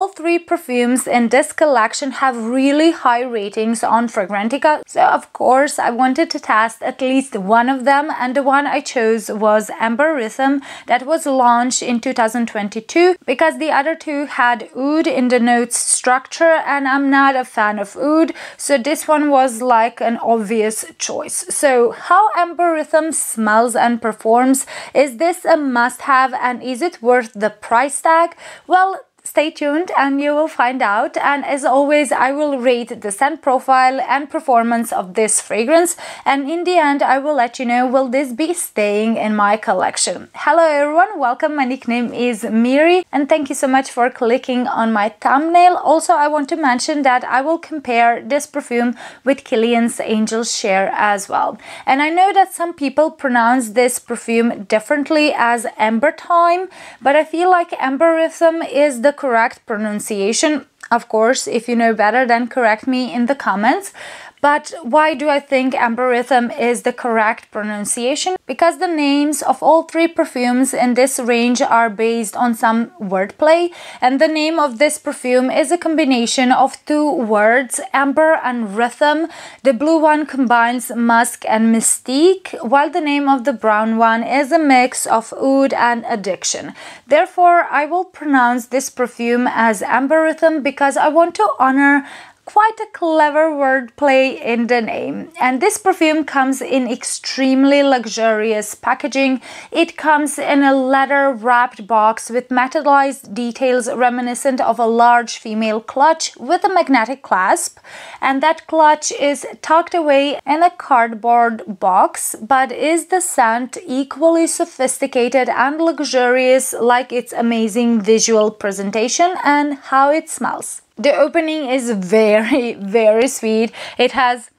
All three perfumes in this collection have really high ratings on Fragrantica, so of course I wanted to test at least one of them, and the one I chose was Amberythme that was launched in 2022 because the other two had oud in the notes structure and I'm not a fan of oud, so this one was like an obvious choice. So how Amberythme smells and performs, is this a must-have and is it worth the price tag? Well, stay tuned and you will find out, and as always I will rate the scent profile and performance of this fragrance, and in the end I will let you know will this be staying in my collection. Hello everyone, welcome. My nickname is Miri and thank you so much for clicking on my thumbnail. Also, I want to mention that I will compare this perfume with Kilian's Angel Share as well, and I know that some people pronounce this perfume differently as Ambertime, but I feel like Amberythme is the correct pronunciation. Of course, if you know better, then correct me in the comments. But why do I think Amberythme is the correct pronunciation? Because the names of all three perfumes in this range are based on some wordplay, and the name of this perfume is a combination of two words, amber and rhythm. The blue one combines musk and mystique, while the name of the brown one is a mix of oud and addiction. Therefore, I will pronounce this perfume as Amberythme because I want to honor quite a clever wordplay in the name. And this perfume comes in extremely luxurious packaging. It comes in a leather wrapped box with metallized details reminiscent of a large female clutch with a magnetic clasp, and that clutch is tucked away in a cardboard box. But is the scent equally sophisticated and luxurious like its amazing visual presentation and how it smells? The opening is very sweet. It has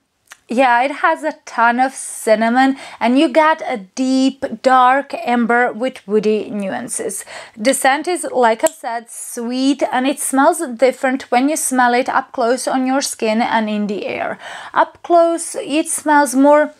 a ton of cinnamon and you get a deep dark amber with woody nuances. The scent is, like I said, sweet, and it smells different when you smell it up close on your skin and in the air. Up close it smells more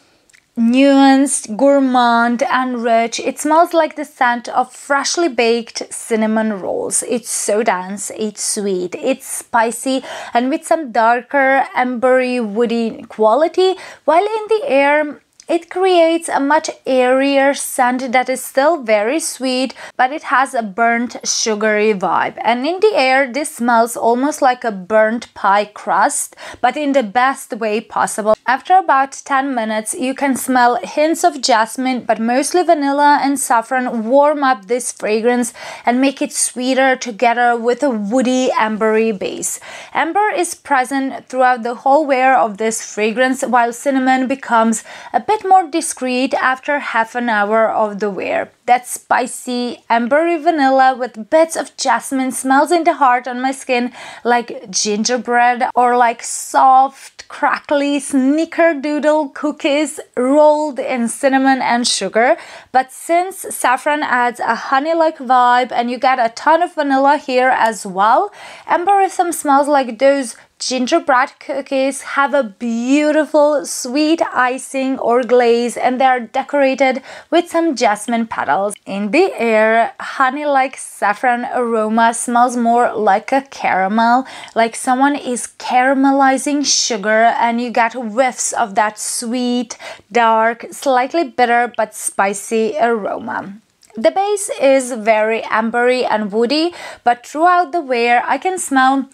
nuanced, gourmand and rich. It smells like the scent of freshly baked cinnamon rolls. It's so dense, it's sweet, it's spicy, and with some darker ambery woody quality, while in the air it creates a much airier scent that is still very sweet, but it has a burnt sugary vibe. And in the air this smells almost like a burnt pie crust, but in the best way possible. After about 10 minutes you can smell hints of jasmine, but mostly vanilla and saffron warm up this fragrance and make it sweeter together with a woody ambery base. Amber is present throughout the whole wear of this fragrance, while cinnamon becomes a bit more discreet after half an hour of the wear. That spicy ambery vanilla with bits of jasmine smells in the heart on my skin like gingerbread or like soft crackly snickerdoodle cookies rolled in cinnamon and sugar. But since saffron adds a honey-like vibe and you get a ton of vanilla here as well, Amberythme smells like those gingerbread cookies have a beautiful sweet icing or glaze, and they are decorated with some jasmine petals. In the air, honey-like saffron aroma smells more like a caramel, like someone is caramelizing sugar, and you get whiffs of that sweet, dark, slightly bitter but spicy aroma. The base is very ambery and woody, but throughout the wear I can smell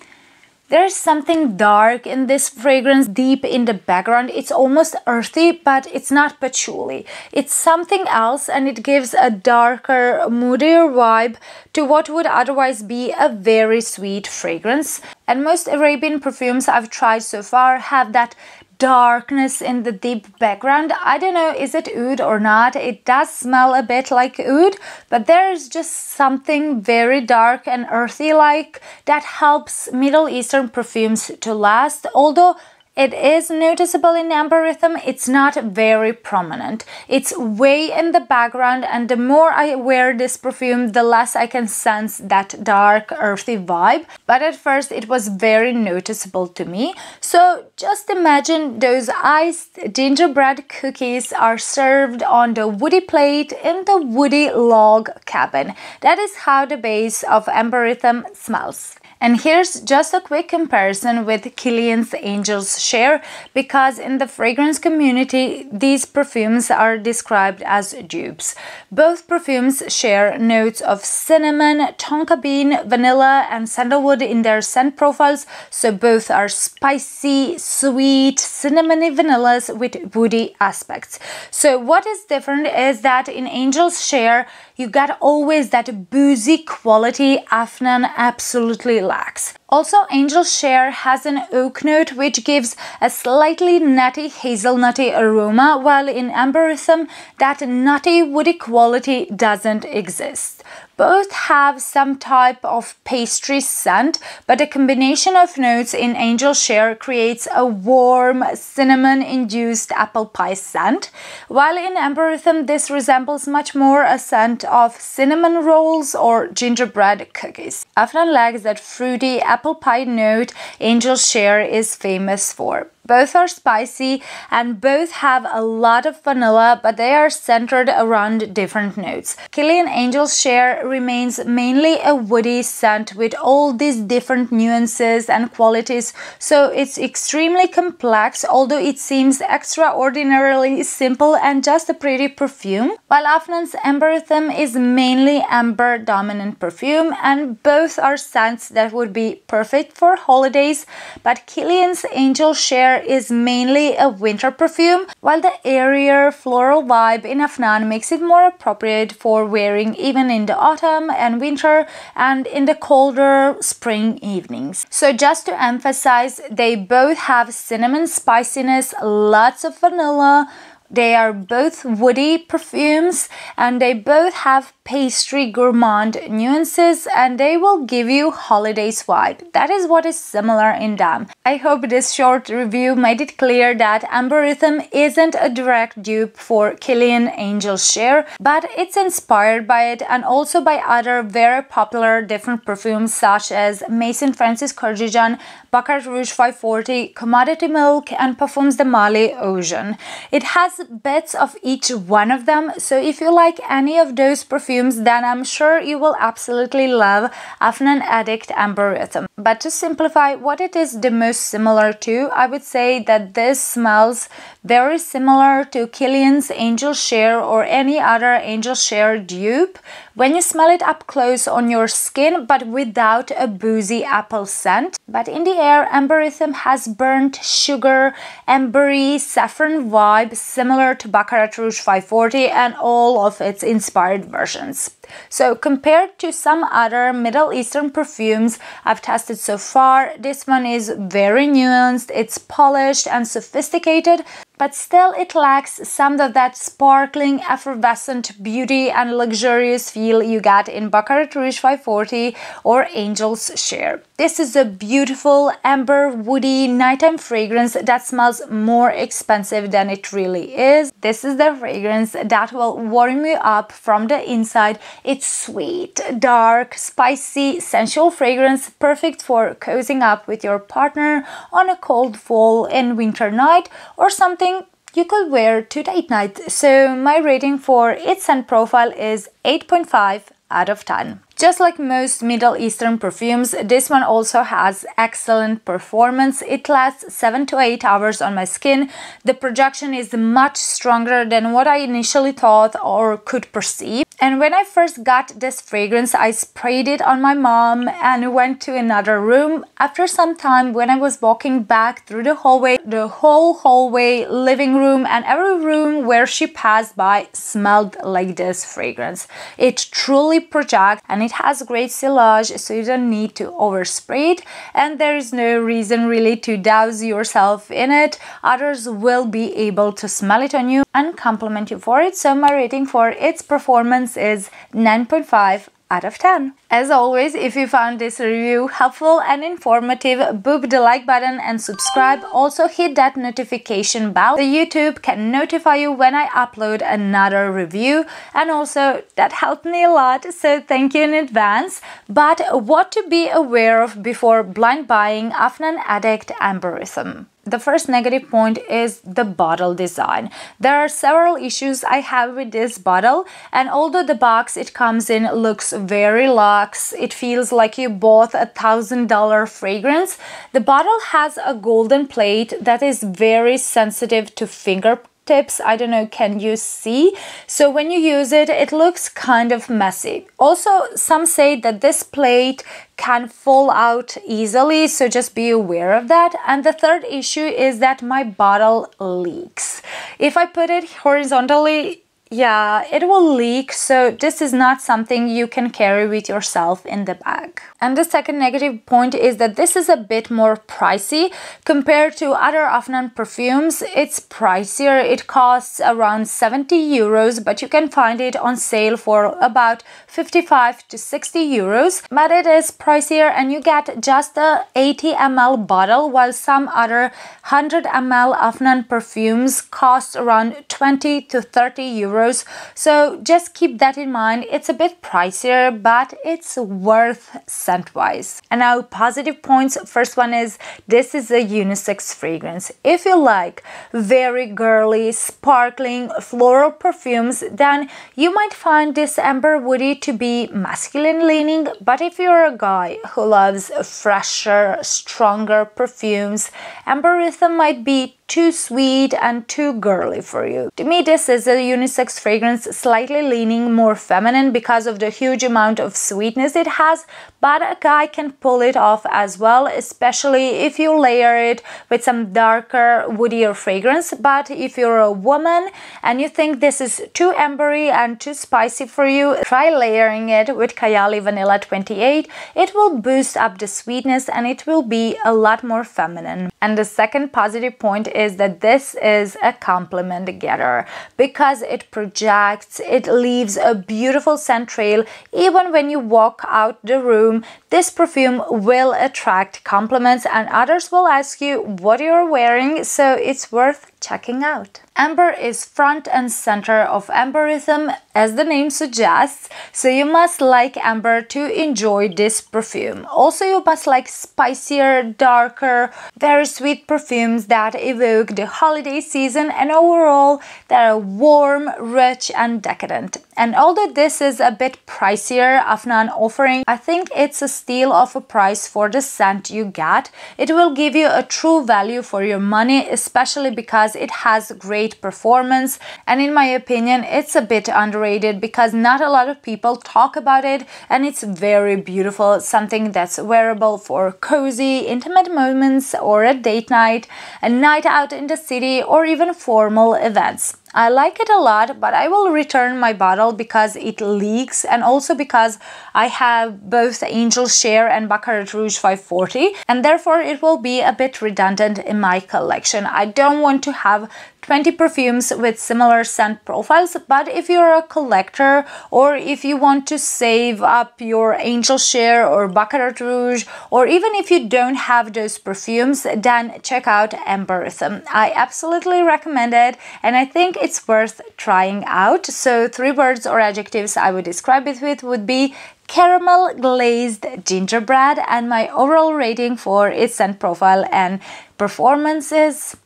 there's something dark in this fragrance deep in the background. It's almost earthy, but it's not patchouli. It's something else, and it gives a darker, moodier vibe to what would otherwise be a very sweet fragrance. And most Arabian perfumes I've tried so far have that darkness in the deep background. I don't know, is it oud or not? It does smell a bit like oud, but there's just something very dark and earthy like that helps Middle Eastern perfumes to last. Although it is noticeable in Amberythme, it's not very prominent. It's way in the background, and the more I wear this perfume, the less I can sense that dark, earthy vibe. But at first, it was very noticeable to me. So just imagine those iced gingerbread cookies are served on the woody plate in the woody log cabin. That is how the base of Amberythme smells. And here's just a quick comparison with Kilian's Angel's Share, because in the fragrance community, these perfumes are described as dupes. Both perfumes share notes of cinnamon, tonka bean, vanilla, and sandalwood in their scent profiles, so both are spicy, sweet, cinnamony vanillas with woody aspects. So what is different is that in Angel's Share, you got always that boozy quality Afnan absolutely lacks. Also, Angel's Share has an oak note which gives a slightly nutty hazelnutty aroma, while in Amberythme that nutty woody quality doesn't exist. Both have some type of pastry scent, but a combination of notes in Angel's Share creates a warm, cinnamon-induced apple pie scent, while in Amberythme this resembles much more a scent of cinnamon rolls or gingerbread cookies. Afnan lacks that fruity apple pie note Angel's Share is famous for. Both are spicy and both have a lot of vanilla, but they are centered around different notes. Kilian Angel's Share remains mainly a woody scent with all these different nuances and qualities, so it's extremely complex, although it seems extraordinarily simple and just a pretty perfume. While Afnan's Amberythme is mainly amber dominant perfume, and both are scents that would be perfect for holidays, but Kilian's Angel's Share is mainly a winter perfume, while the airier floral vibe in Afnan makes it more appropriate for wearing even in the autumn and winter and in the colder spring evenings. So just to emphasize, they both have cinnamon spiciness, lots of vanilla. They are both woody perfumes and they both have pastry gourmand nuances, and they will give you holidays vibe. That is what is similar in them. I hope this short review made it clear that Amberythme isn't a direct dupe for Kilian Angel's Share, but it's inspired by it and also by other very popular different perfumes such as Maison Francis Kurkdjian, Baccarat Rouge 540, Commodity Milk, and Parfums de Mali Ocean. It has bits of each one of them, so if you like any of those perfumes, then I'm sure you will absolutely love Afnan Edict Amberythme. But to simplify what it is the most similar to, I would say that this smells very similar to Kilian's Angel's Share or any other Angel's Share dupe when you smell it up close on your skin, but without a boozy apple scent. But in the air, Amberythme has burnt sugar, ambery, saffron vibe similar to Baccarat Rouge 540 and all of its inspired versions. So compared to some other Middle Eastern perfumes I've tested so far, this one is very nuanced, it's polished and sophisticated, but still it lacks some of that sparkling, effervescent beauty and luxurious feel you get in Baccarat Rouge 540 or Angel's Share. This is a beautiful, amber, woody, nighttime fragrance that smells more expensive than it really is. This is the fragrance that will warm you up from the inside. It's sweet, dark, spicy, sensual fragrance, perfect for cozying up with your partner on a cold fall and winter night, or something you could wear to date night. So my rating for its scent profile is 8.5 out of 10. Just like most Middle Eastern perfumes, this one also has excellent performance. It lasts 7 to 8 hours on my skin. The projection is much stronger than what I initially thought or could perceive. And when I first got this fragrance, I sprayed it on my mom and went to another room. After some time, when I was walking back through the hallway, the whole hallway, living room, and every room where she passed by smelled like this fragrance. It truly projects, and it has great sillage, so you don't need to overspray it, and there is no reason really to douse yourself in it. Others will be able to smell it on you and compliment you for it. So my rating for its performance is 9.5 out of 10. As always, if you found this review helpful and informative, boop the like button and subscribe. Also hit that notification bell so YouTube can notify you when I upload another review, and also that helped me a lot, so thank you in advance. But what to be aware of before blind buying Afnan Edict Amberythme. The first negative point is the bottle design. There are several issues I have with this bottle, and although the box it comes in looks very luxe, it feels like you bought a $1,000 fragrance. The bottle has a golden plate that is very sensitive to fingertips. I don't know, can you see? So when you use it, it looks kind of messy. Also, some say that this plate can fall out easily, so just be aware of that. And the third issue is that my bottle leaks. If I put it horizontally, yeah, it will leak, so this is not something you can carry with yourself in the bag. And the second negative point is that this is a bit more pricey compared to other Afnan perfumes. It's pricier. It costs around 70 euros, but you can find it on sale for about 55 to 60 euros. But it is pricier, and you get just a 80 ml bottle, while some other 100 ml Afnan perfumes cost around 20 to 30 euros. So just keep that in mind. It's a bit pricier, but it's worth scent-wise. And now positive points. First one is this is a unisex fragrance. If you like very girly, sparkling, floral perfumes, then you might find this Amber Woody to be masculine leaning. But if you're a guy who loves fresher, stronger perfumes, Amberythme might be too sweet and too girly for you. To me, this is a unisex fragrance, slightly leaning more feminine because of the huge amount of sweetness it has, but a guy can pull it off as well, especially if you layer it with some darker, woodier fragrance. But if you're a woman and you think this is too ambery and too spicy for you, try layering it with Kayali Vanilla 28. It will boost up the sweetness and it will be a lot more feminine. And the second positive point is that this is a compliment getter because it projects, it leaves a beautiful scent trail. Even when you walk out the room, this perfume will attract compliments and others will ask you what you're wearing, so it's worth checking out. Amber is front and center of Amberythme, as the name suggests, so you must like amber to enjoy this perfume. Also, you must like spicier, darker, very sweet perfumes that evoke the holiday season, and overall they are warm, rich and decadent. And although this is a bit pricier Afnan offering, I think it's a steal of a price for the scent you get. It will give you a true value for your money, especially because it has great performance, and in my opinion it's a bit underrated because not a lot of people talk about it, and it's very beautiful, something that's wearable for cozy, intimate moments or a date night, a night out in the city or even formal events. I like it a lot, but I will return my bottle because it leaks and also because I have both Angel Share and Baccarat Rouge 540, and therefore it will be a bit redundant in my collection. I don't want to have 20 perfumes with similar scent profiles, but if you're a collector or if you want to save up your Angel Share or Baccarat Rouge, or even if you don't have those perfumes, then check out Amberythme. I absolutely recommend it and I think it's worth trying out. So 3 words or adjectives I would describe it with would be caramel glazed gingerbread, and my overall rating for its scent profile and performance is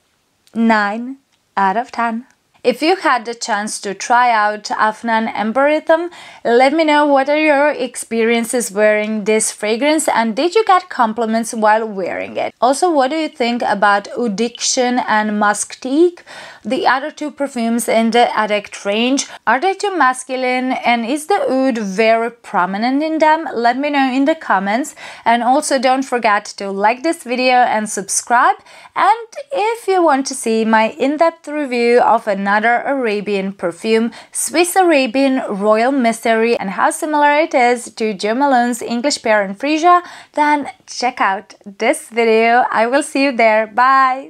9 out of 10. If you had the chance to try out Afnan Edict, let me know what are your experiences wearing this fragrance and did you get compliments while wearing it. Also, what do you think about Oud Diction and Mustique, the other 2 perfumes in the Addict range? Are they too masculine and is the oud very prominent in them? Let me know in the comments, and also don't forget to like this video and subscribe. And if you want to see my in-depth review of another Arabian perfume, Swiss Arabian Royal Mystery, and how similar it is to Jo Malone's English Pear and Freesia, then check out this video. I will see you there. Bye!